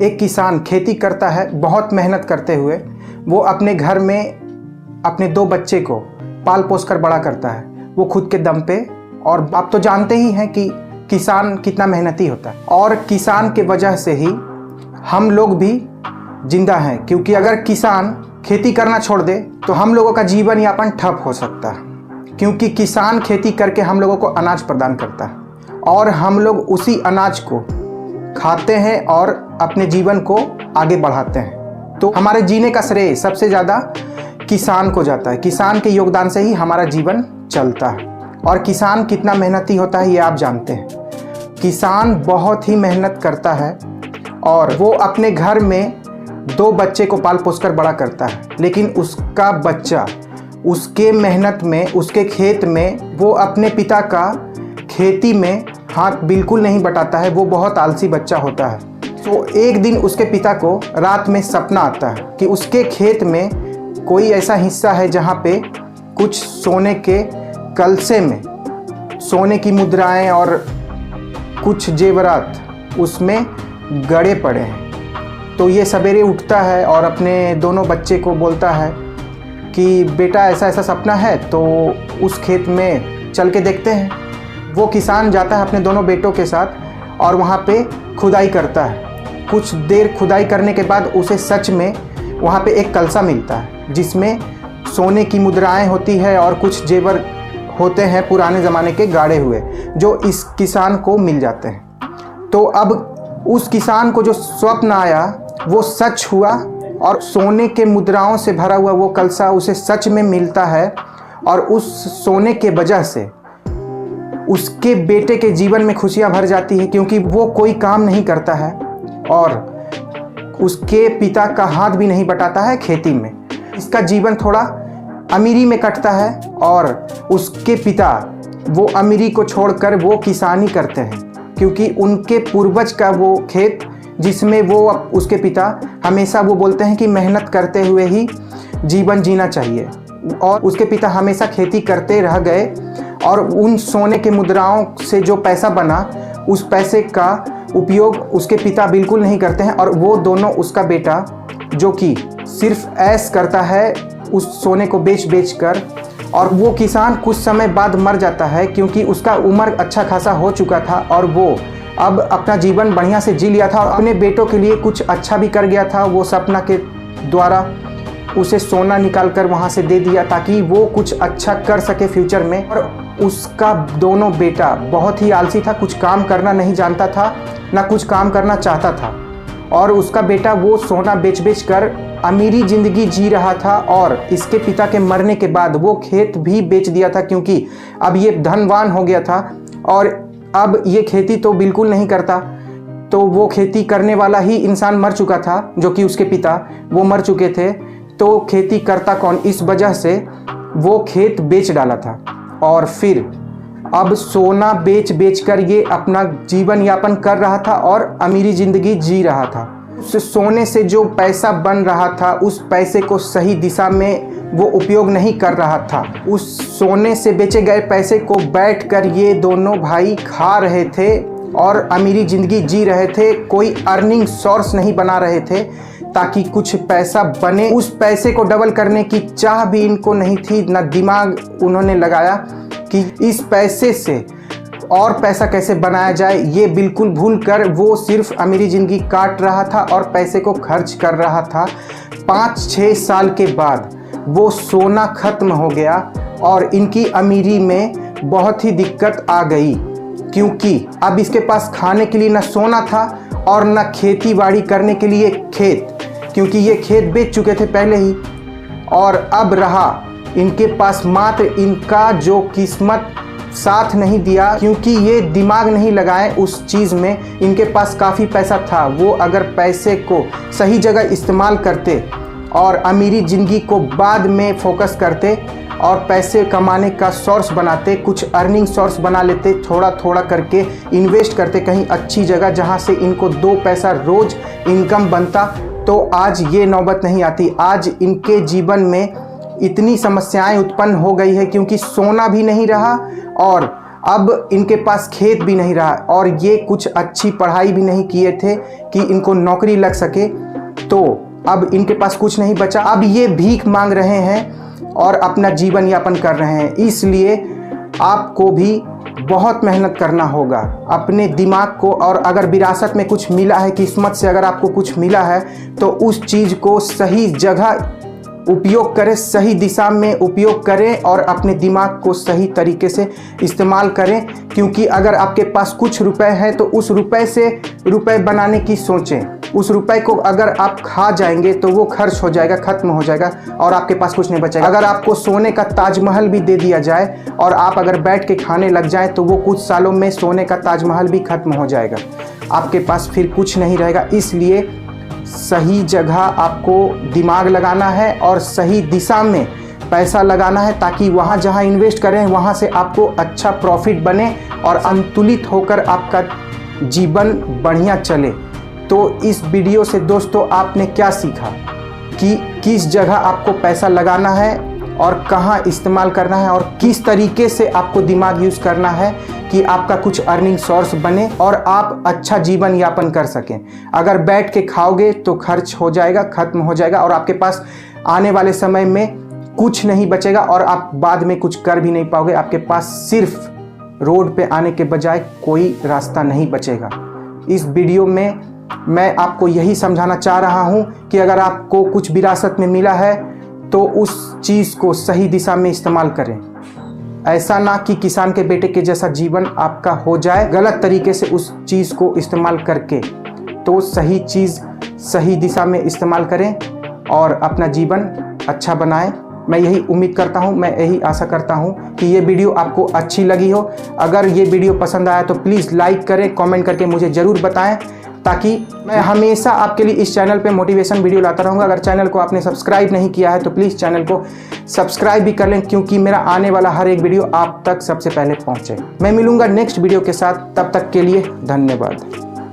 एक किसान खेती करता है, बहुत मेहनत करते हुए वो अपने घर में अपने 2 बच्चे को पाल पोस कर बड़ा करता है, वो खुद के दम पे। और आप तो जानते ही हैं कि किसान कितना मेहनती होता है, और किसान के वजह से ही हम लोग भी जिंदा हैं। क्योंकि अगर किसान खेती करना छोड़ दे तो हम लोगों का जीवन यापन ठप हो सकता है, क्योंकि किसान खेती करके हम लोगों को अनाज प्रदान करता है और हम लोग उसी अनाज को खाते हैं और अपने जीवन को आगे बढ़ाते हैं। तो हमारे जीने का श्रेय सबसे ज़्यादा किसान को जाता है। किसान के योगदान से ही हमारा जीवन चलता है। और किसान कितना मेहनती होता है ये आप जानते हैं। किसान बहुत ही मेहनत करता है और वो अपने घर में 2 बच्चे को पाल पोस कर बड़ा करता है, लेकिन उसका बच्चा उसके मेहनत में, उसके खेत में, वो अपने पिता का खेती में हाथ बिल्कुल नहीं बटाता है। वो बहुत आलसी बच्चा होता है। तो एक दिन उसके पिता को रात में सपना आता है कि उसके खेत में कोई ऐसा हिस्सा है जहाँ पे कुछ सोने के कलसे में सोने की मुद्राएं और कुछ जेवरात उसमें गड़े पड़े हैं। तो ये सवेरे उठता है और अपने दोनों बच्चे को बोलता है कि बेटा ऐसा ऐसा सपना है, तो उस खेत में चल के देखते हैं। वो किसान जाता है अपने दोनों बेटों के साथ और वहाँ पे खुदाई करता है। कुछ देर खुदाई करने के बाद उसे सच में वहाँ पे एक कलसा मिलता है जिसमें सोने की मुद्राएं होती है और कुछ जेवर होते हैं पुराने ज़माने के गाड़े हुए, जो इस किसान को मिल जाते हैं। तो अब उस किसान को जो स्वप्न आया वो सच हुआ और सोने के मुद्राओं से भरा हुआ वो कलसा उसे सच में मिलता है। और उस सोने के वजह से उसके बेटे के जीवन में खुशियां भर जाती है, क्योंकि वो कोई काम नहीं करता है और उसके पिता का हाथ भी नहीं बटाता है खेती में। इसका जीवन थोड़ा अमीरी में कटता है और उसके पिता वो अमीरी को छोड़कर वो किसानी करते हैं, क्योंकि उनके पूर्वज का वो खेत जिसमें वो उसके पिता हमेशा वो बोलते हैं कि मेहनत करते हुए ही जीवन जीना चाहिए। और उसके पिता हमेशा खेती करते रह गए और उन सोने के मुद्राओं से जो पैसा बना उस पैसे का उपयोग उसके पिता बिल्कुल नहीं करते हैं। और वो दोनों, उसका बेटा जो कि सिर्फ ऐश करता है उस सोने को बेच कर, और वो किसान कुछ समय बाद मर जाता है क्योंकि उसका उम्र अच्छा खासा हो चुका था और वो अब अपना जीवन बढ़िया से जी लिया था और अपने बेटों के लिए कुछ अच्छा भी कर गया था। वो सपना के द्वारा उसे सोना निकाल कर वहाँ से दे दिया ताकि वो कुछ अच्छा कर सके फ्यूचर में। और उसका दोनों बेटा बहुत ही आलसी था, कुछ काम करना नहीं जानता था, ना कुछ काम करना चाहता था। और उसका बेटा वो सोना बेच कर अमीरी ज़िंदगी जी रहा था। और इसके पिता के मरने के बाद वो खेत भी बेच दिया था, क्योंकि अब ये धनवान हो गया था और अब ये खेती तो बिल्कुल नहीं करता। तो वो खेती करने वाला ही इंसान मर चुका था, जो कि उसके पिता वो मर चुके थे। तो खेती करता कौन? इस वजह से वो खेत बेच डाला था और फिर अब सोना बेच कर ये अपना जीवन यापन कर रहा था और अमीरी ज़िंदगी जी रहा था। उस सोने से जो पैसा बन रहा था उस पैसे को सही दिशा में वो उपयोग नहीं कर रहा था। उस सोने से बेचे गए पैसे को बैठकर ये दोनों भाई खा रहे थे और अमीरी ज़िंदगी जी रहे थे। कोई अर्निंग सोर्स नहीं बना रहे थे ताकि कुछ पैसा बने। उस पैसे को डबल करने की चाह भी इनको नहीं थी, ना दिमाग उन्होंने लगाया कि इस पैसे से और पैसा कैसे बनाया जाए। ये बिल्कुल भूल कर वो सिर्फ अमीरी ज़िंदगी काट रहा था और पैसे को खर्च कर रहा था। 5-6 साल के बाद वो सोना खत्म हो गया और इनकी अमीरी में बहुत ही दिक्कत आ गई, क्योंकि अब इसके पास खाने के लिए ना सोना था और ना खेती बाड़ी करने के लिए खेत, क्योंकि ये खेत बेच चुके थे पहले ही। और अब रहा इनके पास मात्र इनका जो किस्मत साथ नहीं दिया, क्योंकि ये दिमाग नहीं लगाए उस चीज़ में। इनके पास काफ़ी पैसा था, वो अगर पैसे को सही जगह इस्तेमाल करते और अमीरी ज़िंदगी को बाद में फोकस करते और पैसे कमाने का सोर्स बनाते, कुछ अर्निंग सोर्स बना लेते, थोड़ा थोड़ा करके इन्वेस्ट करते कहीं अच्छी जगह जहां से इनको 2 पैसा रोज़ इनकम बनता, तो आज ये नौबत नहीं आती। आज इनके जीवन में इतनी समस्याएं उत्पन्न हो गई है, क्योंकि सोना भी नहीं रहा और अब इनके पास खेत भी नहीं रहा और ये कुछ अच्छी पढ़ाई भी नहीं किए थे कि इनको नौकरी लग सके, तो अब इनके पास कुछ नहीं बचा। अब ये भीख मांग रहे हैं और अपना जीवन यापन कर रहे हैं। इसलिए आपको भी बहुत मेहनत करना होगा अपने दिमाग को, और अगर विरासत में कुछ मिला है, किस्मत से अगर आपको कुछ मिला है, तो उस चीज़ को सही जगह उपयोग करें, सही दिशा में उपयोग करें और अपने दिमाग को सही तरीके से इस्तेमाल करें। क्योंकि अगर आपके पास कुछ रुपए हैं तो उस रुपए से रुपए बनाने की सोचें। उस रुपए को अगर आप खा जाएंगे तो वो खर्च हो जाएगा, खत्म हो जाएगा और आपके पास कुछ नहीं बचेगा। अगर आपको सोने का ताजमहल भी दे दिया जाए और आप अगर बैठ के खाने लग जाएं तो वो कुछ सालों में सोने का ताजमहल भी खत्म हो जाएगा, आपके पास फिर कुछ नहीं रहेगा। इसलिए सही जगह आपको दिमाग लगाना है और सही दिशा में पैसा लगाना है, ताकि वहाँ जहाँ इन्वेस्ट करें वहाँ से आपको अच्छा प्रॉफिट बने और संतुलित होकर आपका जीवन बढ़िया चले। तो इस वीडियो से दोस्तों आपने क्या सीखा कि किस जगह आपको पैसा लगाना है और कहाँ इस्तेमाल करना है और किस तरीके से आपको दिमाग यूज़ करना है कि आपका कुछ अर्निंग सोर्स बने और आप अच्छा जीवन यापन कर सकें। अगर बैठ के खाओगे तो खर्च हो जाएगा, खत्म हो जाएगा और आपके पास आने वाले समय में कुछ नहीं बचेगा और आप बाद में कुछ कर भी नहीं पाओगे। आपके पास सिर्फ रोड पे आने के बजाय कोई रास्ता नहीं बचेगा। इस वीडियो में मैं आपको यही समझाना चाह रहा हूँ कि अगर आपको कुछ विरासत में मिला है तो उस चीज़ को सही दिशा में इस्तेमाल करें। ऐसा ना कि किसान के बेटे के जैसा जीवन आपका हो जाए गलत तरीके से उस चीज़ को इस्तेमाल करके। तो सही चीज़ सही दिशा में इस्तेमाल करें और अपना जीवन अच्छा बनाएं। मैं यही उम्मीद करता हूं, मैं यही आशा करता हूं कि ये वीडियो आपको अच्छी लगी हो। अगर ये वीडियो पसंद आया तो प्लीज़ लाइक करें, कमेंट करके मुझे ज़रूर बताएं, ताकि मैं हमेशा आपके लिए इस चैनल पे मोटिवेशन वीडियो लाता रहूँगा। अगर चैनल को आपने सब्सक्राइब नहीं किया है तो प्लीज़ चैनल को सब्सक्राइब भी कर लें, क्योंकि मेरा आने वाला हर एक वीडियो आप तक सबसे पहले पहुँचे। मैं मिलूँगा नेक्स्ट वीडियो के साथ, तब तक के लिए धन्यवाद।